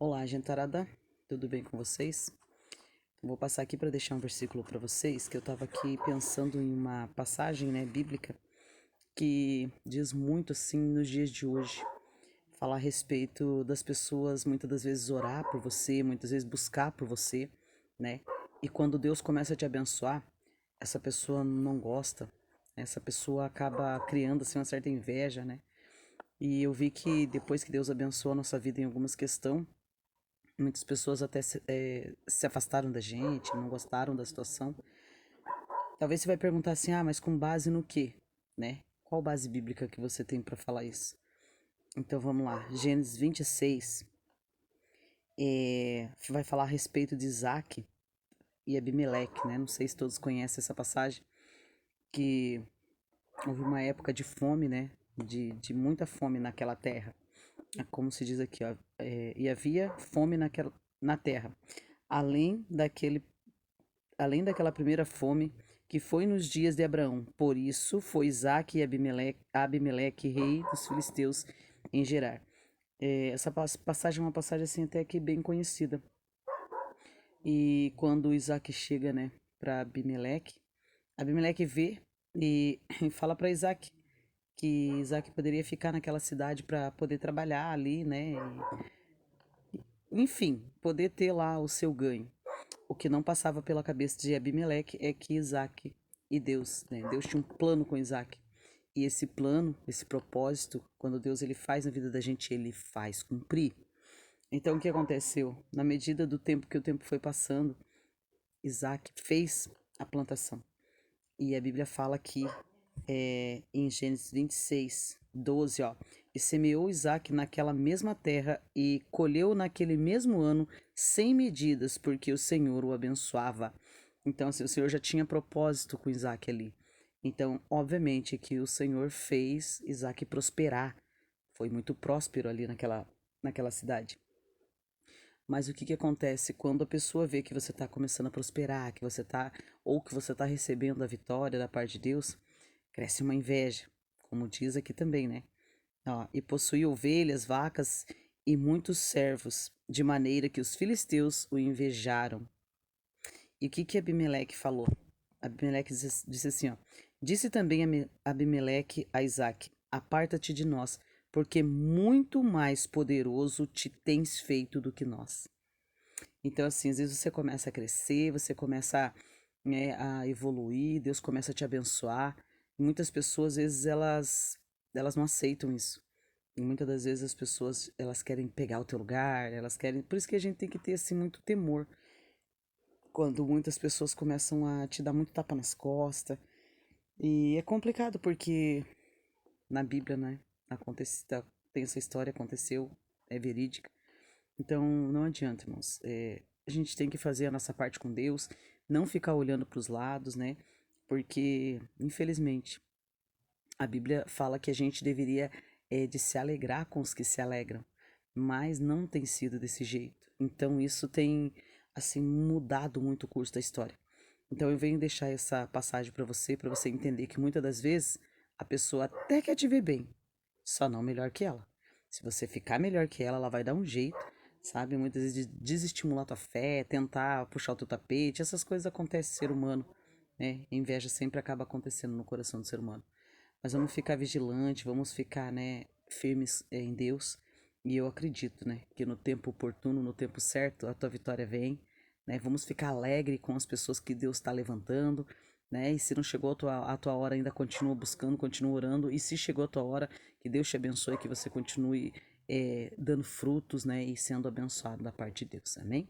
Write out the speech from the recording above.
Olá, gentarada, tudo bem com vocês? Vou passar aqui para deixar um versículo para vocês, que eu estava aqui pensando em uma passagem, bíblica, que diz muito assim nos dias de hoje. Falar a respeito das pessoas muitas das vezes orar por você, muitas vezes buscar por você, né? E quando Deus começa a te abençoar, essa pessoa não gosta, essa pessoa acaba criando assim uma certa inveja, né? E eu vi que depois que Deus abençoa a nossa vida em algumas questões, muitas pessoas até se afastaram da gente, não gostaram da situação. Talvez você vai perguntar assim, mas com base no quê? Né? Qual base bíblica que você tem para falar isso? Então vamos lá, Gênesis 26 vai falar a respeito de Isaac e Abimeleque, né? Não sei se todos conhecem essa passagem, que houve uma época de fome, né? De muita fome naquela terra. Como se diz aqui, ó, e havia fome na terra, além daquele além daquela primeira fome que foi nos dias de Abraão. Por isso foi Isaque e Abimeleque, rei dos filisteus, em Gerar. Essa passagem é uma passagem assim até que bem conhecida. E quando Isaac chega, né, para Abimeleque, Abimeleque vê e fala para Isaac que Isaac poderia ficar naquela cidade para poder trabalhar ali, né, e, enfim, poder ter lá o seu ganho. O que não passava pela cabeça de Abimeleque é que Isaac e Deus, né? Deus tinha um plano com Isaac. E esse plano, esse propósito, quando Deus ele faz na vida da gente, ele faz cumprir. Então o que aconteceu? Na medida do tempo que o tempo foi passando, Isaac fez a plantação. E a Bíblia fala que em Gênesis 26, 12, ó. E semeou Isaac naquela mesma terra e colheu naquele mesmo ano 100 medidas, porque o Senhor o abençoava. Então, assim, o Senhor já tinha propósito com Isaac ali. Então, obviamente que o Senhor fez Isaac prosperar. Foi muito próspero ali naquela cidade. Mas o que que acontece quando a pessoa vê que você está começando a prosperar, que você tá, ou que você está recebendo a vitória da parte de Deus, cresce uma inveja, como diz aqui também, né? Ó, e possuía ovelhas, vacas e muitos servos, de maneira que os filisteus o invejaram. E o que que Abimeleque falou? Abimeleque disse assim, ó. Disse também Abimeleque a Isaac: Aparta-te de nós, porque muito mais poderoso te tens feito do que nós. Então, assim, às vezes você começa a crescer, você começa, né, a evoluir, Deus começa a te abençoar. Muitas pessoas, às vezes, elas não aceitam isso. E muitas das vezes as pessoas, elas querem pegar o teu lugar, elas querem... Por isso que a gente tem que ter, assim, muito temor. Quando muitas pessoas começam a te dar muito tapa nas costas. E é complicado, porque na Bíblia, né, acontece, tem essa história, aconteceu, é verídica. Então, não adianta, irmãos. A gente tem que fazer a nossa parte com Deus, não ficar olhando para os lados, né? Porque, infelizmente, a Bíblia fala que a gente deveria de se alegrar com os que se alegram, mas não tem sido desse jeito. Então, isso tem, assim, mudado muito o curso da história. Então, eu venho deixar essa passagem para você entender que muitas das vezes a pessoa até quer te ver bem, só não melhor que ela. Se você ficar melhor que ela vai dar um jeito, sabe? Muitas vezes de desestimular tua fé, tentar puxar o teu tapete, essas coisas acontecem no ser humano, né? Inveja sempre acaba acontecendo no coração do ser humano. Mas vamos ficar vigilante, vamos ficar, né, firmes em Deus. E eu acredito, né, que no tempo oportuno, no tempo certo, a tua vitória vem, né? Vamos ficar alegre com as pessoas que Deus está levantando, né? E se não chegou a tua hora, ainda continua buscando, continua orando. E se chegou a tua hora, que Deus te abençoe, que você continue dando frutos, né? E sendo abençoado da parte de Deus. Amém?